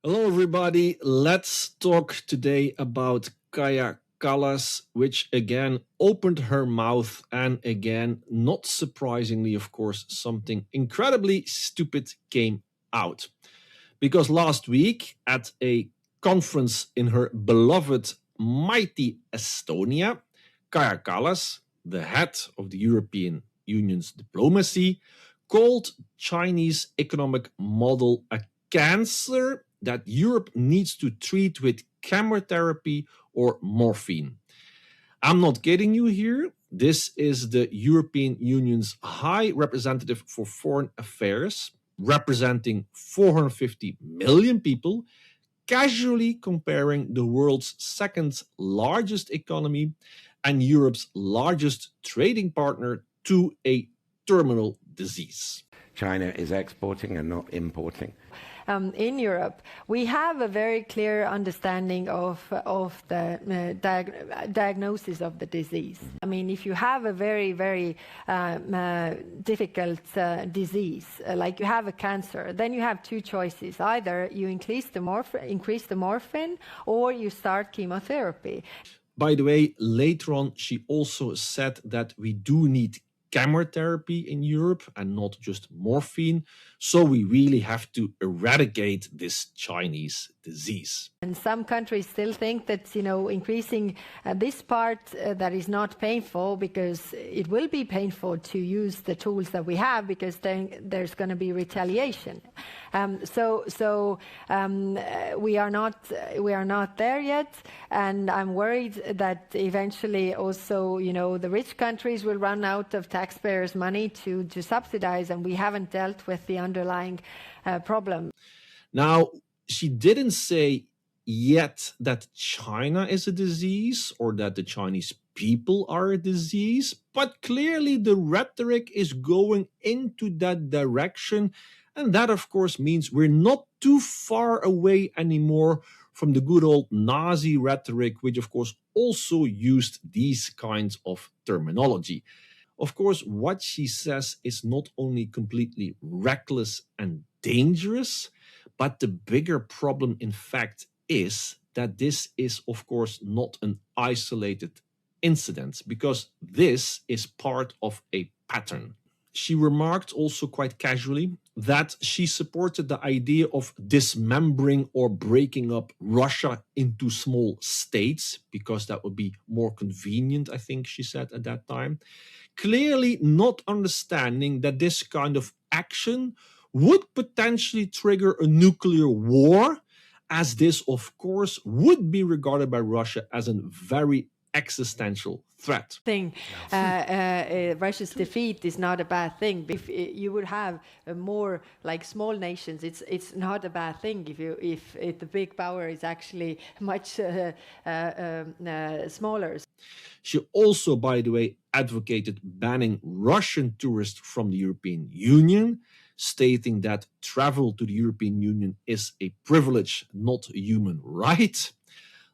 Hello, everybody. Let's talk today about Kaja Kallas, which again opened her mouth and again, not surprisingly, of course, something incredibly stupid came out. Because last week at a conference in her beloved, mighty Estonia, Kaja Kallas, the head of the European Union's diplomacy, called Chinese economic model a cancer that Europe needs to treat with chemotherapy or morphine. I'm not kidding you here. This is the European Union's High Representative for Foreign Affairs, representing 450 million people, casually comparing the world's second largest economy and Europe's largest trading partner to a terminal disease. China is exporting and not importing. In Europe, we have a very clear understanding of the diagnosis of the disease. I mean, if you have a very, very difficult disease, like you have a cancer, then you have two choices. Either you increase the morphine or you start chemotherapy. By the way, later on, she also said that we do need chemotherapy in Europe and not just morphine. So we really have to eradicate this Chinese disease. And some countries still think that, increasing this part that is not painful, because it will be painful to use the tools that we have, because then there's going to be retaliation. We are not there yet, and I'm worried that eventually also, the rich countries will run out of taxpayers' money to subsidize, and we haven't dealt with the underlying problem. Now, she didn't say yet that China is a disease or that the Chinese people are a disease, but clearly the rhetoric is going into that direction. And that, of course, means we're not too far away anymore from the good old Nazi rhetoric, which, of course, also used these kinds of terminology. Of course, what she says is not only completely reckless and dangerous, but the bigger problem, in fact, is that this is, of course, not an isolated incident, because this is part of a pattern. She remarked also quite casually that she supported the idea of dismembering or breaking up Russia into small states, because that would be more convenient, I think she said at that time. Clearly not understanding that this kind of action would potentially trigger a nuclear war, as this, of course, would be regarded by Russia as a very existential threat. Russia's defeat is not a bad thing. If you would have more like small nations, it's not a bad thing if the big power is actually much smaller. She also, by the way, advocated banning Russian tourists from the European Union, stating that travel to the European Union is a privilege, not a human right.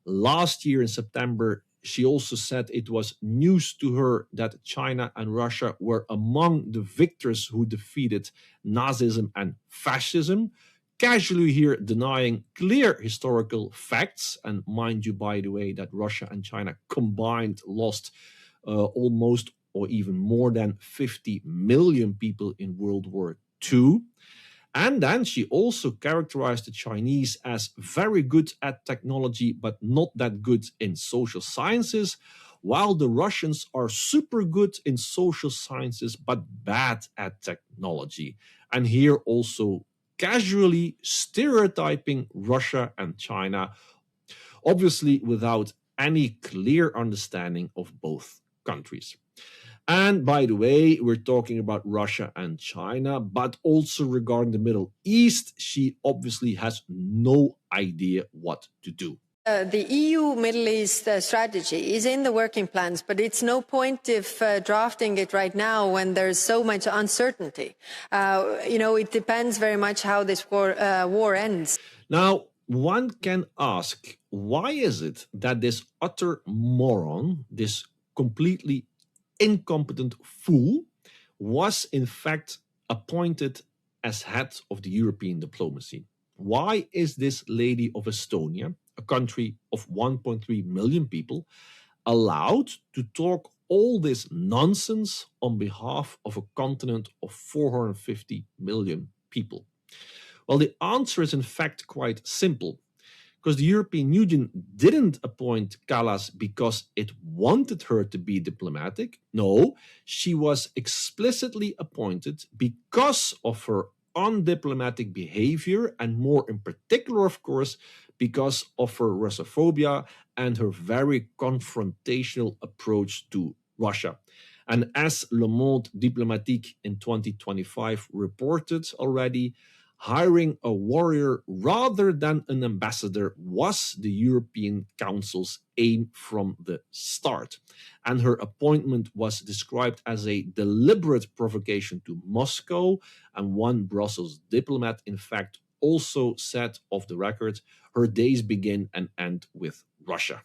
Last year in September, she also said it was news to her that China and Russia were among the victors who defeated Nazism and fascism, casually here denying clear historical facts. And mind you, by the way, that Russia and China combined lost almost or even more than 50 million people in World War II. And then she also characterized the Chinese as very good at technology, but not that good in social sciences, while the Russians are super good in social sciences, but bad at technology. And here also casually stereotyping Russia and China, obviously without any clear understanding of both countries. And by the way, we're talking about Russia and China, but also regarding the Middle East, she obviously has no idea what to do. The EU Middle East strategy is in the working plans, but it's no point if drafting it right now when there's so much uncertainty. It depends very much how this war ends. Now, one can ask, why is it that this utter moron, this completely incompetent fool, was in fact appointed as head of the European diplomacy? Why is this lady of Estonia, a country of 1.3 million people, allowed to talk all this nonsense on behalf of a continent of 450 million people? Well, the answer is in fact quite simple, because the European Union didn't appoint Kallas because it wanted her to be diplomatic. No, she was explicitly appointed because of her undiplomatic behavior, and more in particular, of course, because of her Russophobia and her very confrontational approach to Russia. And as Le Monde Diplomatique in 2025 reported already, hiring a warrior rather than an ambassador was the European Council's aim from the start. And her appointment was described as a deliberate provocation to Moscow. And one Brussels diplomat, in fact, also said off the record, her days begin and end with Russia.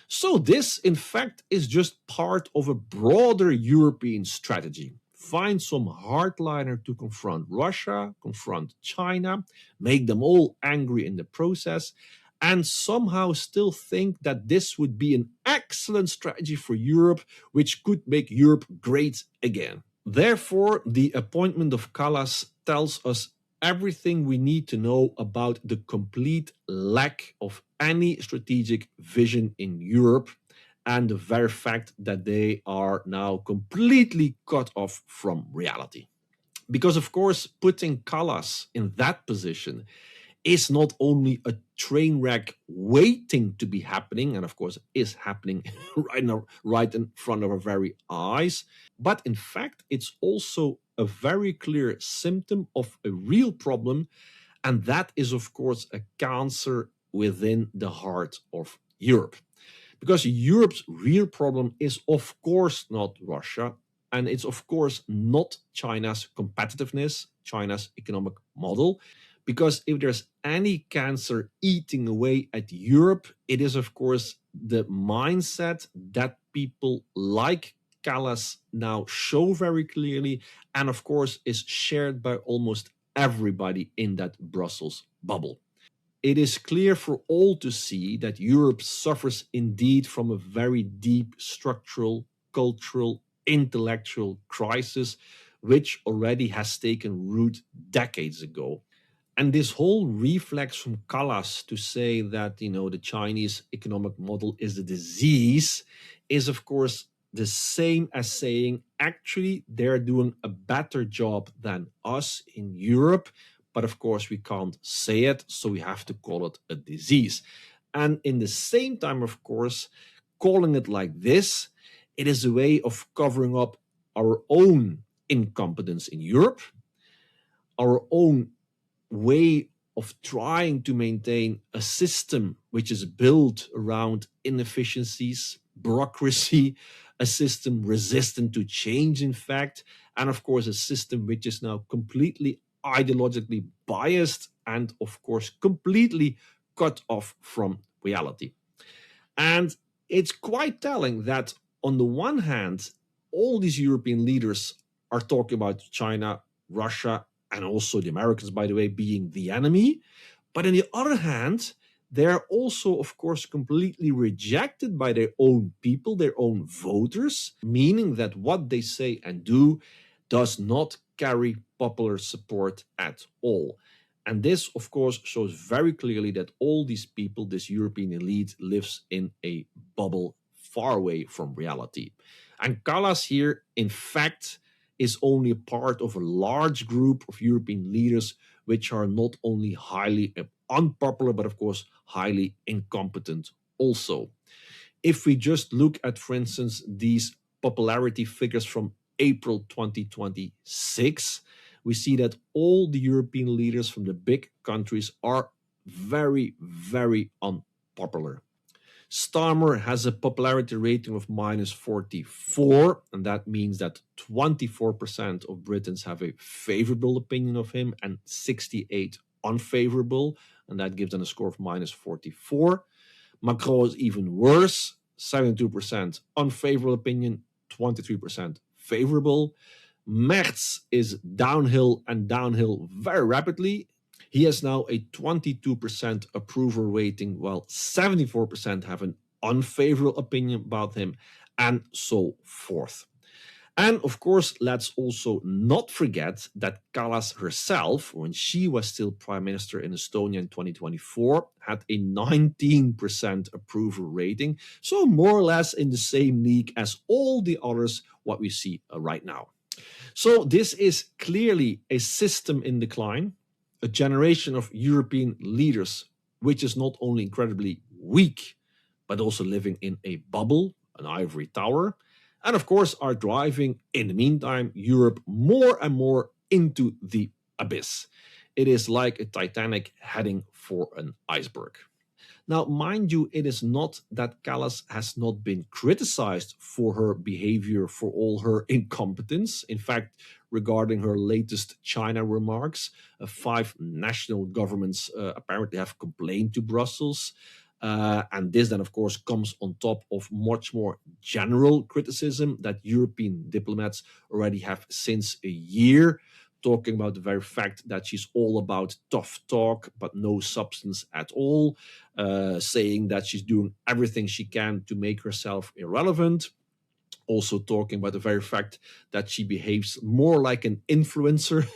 So this, in fact, is just part of a broader European strategy. Find some hardliner to confront Russia, confront China, make them all angry in the process, and somehow still think that this would be an excellent strategy for Europe, which could make Europe great again. Therefore, the appointment of Kallas tells us everything we need to know about the complete lack of any strategic vision in Europe, and the very fact that they are now completely cut off from reality. Because, of course, putting Kallas in that position is not only a train wreck waiting to be happening, and of course is happening right in front of our very eyes, but in fact it's also a very clear symptom of a real problem, and that is of course a cancer within the heart of Europe. Because Europe's real problem is of course not Russia, and it's of course not China's competitiveness, China's economic model. Because if there's any cancer eating away at Europe, it is of course the mindset that people like Kallas now show very clearly, and of course is shared by almost everybody in that Brussels bubble. It is clear for all to see that Europe suffers indeed from a very deep structural, cultural, intellectual crisis, which already has taken root decades ago. And this whole reflex from Kallas to say that, the Chinese economic model is a disease is, of course, the same as saying, actually, they're doing a better job than us in Europe. But of course, we can't say it, so we have to call it a disease. And in the same time, of course, calling it like this, it is a way of covering up our own incompetence in Europe, our own way of trying to maintain a system which is built around inefficiencies, bureaucracy, a system resistant to change, in fact, and of course, a system which is now completely ideologically biased and, of course, completely cut off from reality. And it's quite telling that, on the one hand, all these European leaders are talking about China, Russia, and also the Americans, by the way, being the enemy. But on the other hand, they're also, of course, completely rejected by their own people, their own voters, meaning that what they say and do does not carry popular support at all. And this, of course, shows very clearly that all these people, this European elite, lives in a bubble far away from reality. And Kallas here, in fact, is only a part of a large group of European leaders which are not only highly unpopular, but of course, highly incompetent also. If we just look at, for instance, these popularity figures from April 2026, we see that all the European leaders from the big countries are very, very unpopular. Starmer has a popularity rating of -44, and that means that 24% of Britons have a favorable opinion of him and 68 unfavorable, and that gives them a score of -44. Macron is even worse, 72% unfavorable opinion, 23% favorable. Merz is downhill and downhill very rapidly. He has now a 22% approval rating, while 74% have an unfavorable opinion about him, and so forth. And of course, let's also not forget that Kallas herself, when she was still Prime Minister in Estonia in 2024, had a 19% approval rating, so more or less in the same league as all the others, what we see right now. So this is clearly a system in decline, a generation of European leaders, which is not only incredibly weak, but also living in a bubble, an ivory tower, and of course are driving, in the meantime, Europe more and more into the abyss. It is like a Titanic heading for an iceberg. Now, mind you, it is not that Kallas has not been criticized for her behavior, for all her incompetence. In fact, regarding her latest China remarks, 5 national governments apparently have complained to Brussels. And this then, of course, comes on top of much more general criticism that European diplomats already have since a year, talking about the very fact that she's all about tough talk, but no substance at all, saying that she's doing everything she can to make herself irrelevant. Also talking about the very fact that she behaves more like an influencer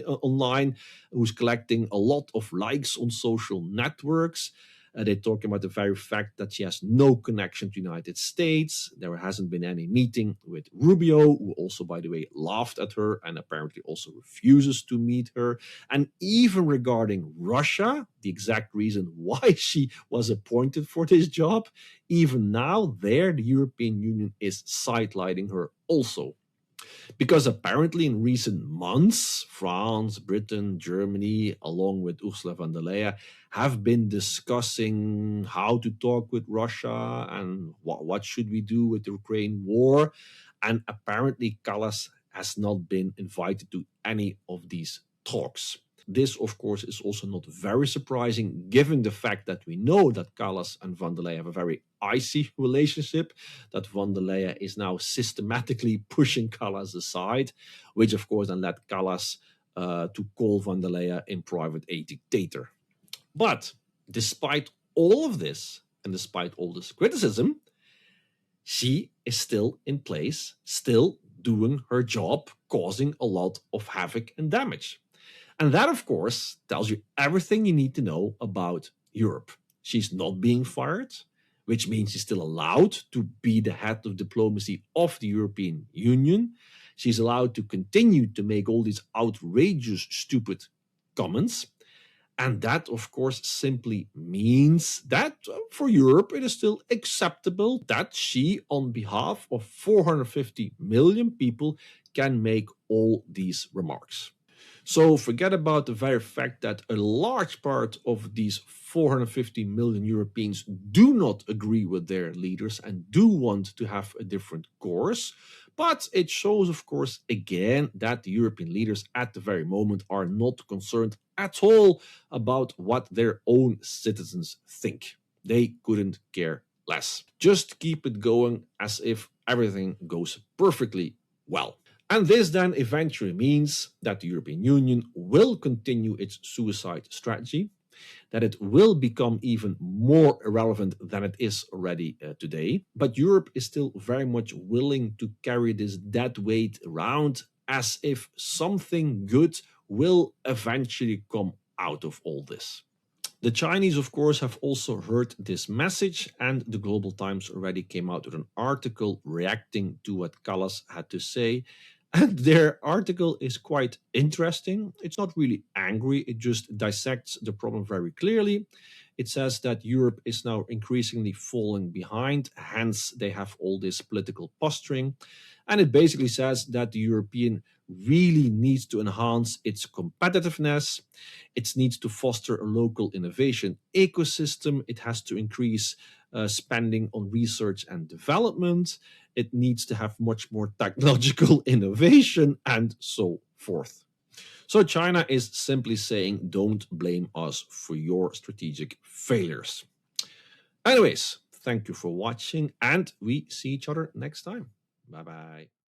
online, who's collecting a lot of likes on social networks. They're talking about the very fact that she has no connection to the United States. There hasn't been any meeting with Rubio, who also, by the way, laughed at her and apparently also refuses to meet her. And even regarding Russia, the exact reason why she was appointed for this job, even now there, the European Union is sidelining her also. Because apparently in recent months, France, Britain, Germany, along with Ursula von der Leyen, have been discussing how to talk with Russia and what should we do with the Ukraine war. And apparently Kallas has not been invited to any of these talks. This, of course, is also not very surprising, given the fact that we know that Kallas and von der Leyen have a very icy relationship, that von der Leyen is now systematically pushing Kallas aside, which, of course, then led Kallas to call von der Leyen in private a dictator. But despite all of this, and despite all this criticism, she is still in place, still doing her job, causing a lot of havoc and damage. And that, of course, tells you everything you need to know about Europe. She's not being fired, which means she's still allowed to be the head of diplomacy of the European Union. She's allowed to continue to make all these outrageous, stupid comments. And that, of course, simply means that for Europe, it is still acceptable that she, on behalf of 450 million people, can make all these remarks. So forget about the very fact that a large part of these 450 million Europeans do not agree with their leaders and do want to have a different course. But it shows, of course, again, that the European leaders at the very moment are not concerned at all about what their own citizens think. They couldn't care less. Just keep it going as if everything goes perfectly well. And this then eventually means that the European Union will continue its suicide strategy, that it will become even more irrelevant than it is already today. But Europe is still very much willing to carry this dead weight around as if something good will eventually come out of all this. The Chinese, of course, have also heard this message, and the Global Times already came out with an article reacting to what Kallas had to say. And their article is quite interesting. It's not really angry, it just dissects the problem very clearly. It says that Europe is now increasingly falling behind, hence they have all this political posturing. And it basically says that the European really needs to enhance its competitiveness. It needs to foster a local innovation ecosystem. It has to increase spending on research and development. It needs to have much more technological innovation and so forth. So China is simply saying, don't blame us for your strategic failures. Anyways, thank you for watching, and we see each other next time. Bye-bye.